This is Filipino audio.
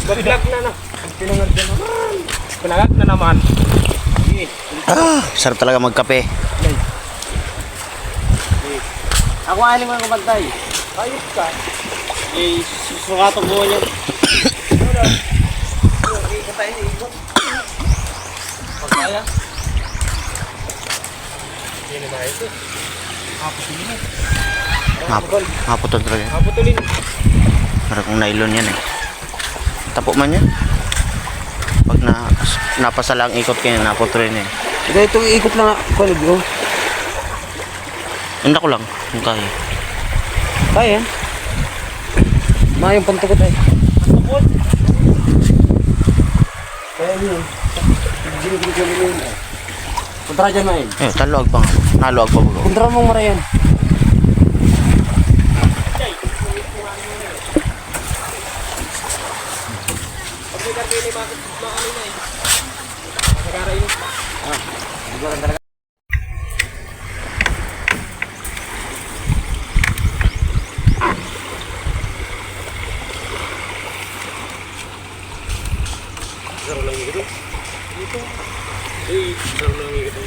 Mag-vlog na na. Pinangag na naman. Pinangag na naman. Sarap talaga magkape. Ako aling mga kabantay. Ayos ka. Sukatong buwan yan. Ikot tayo, ikot. Pagkaya. Hindi na ito. Maputulin. Maputol talaga. Maputulin. Parang kung nylon yan eh. Tapo man yan. Pag napasalang ikot kayo, naputulin eh. Ito itong ikot lang ako. Handa ko lang kung kaya. Kaya. Mayang pantukot ay. Pantukot? Kaya yun. Ginigil yun. Puntra dyan main. Taluag pa nga. Naluag pa bulo. Puntra mong marayan. Zero lang gitu. Itu. Zero lang gitu.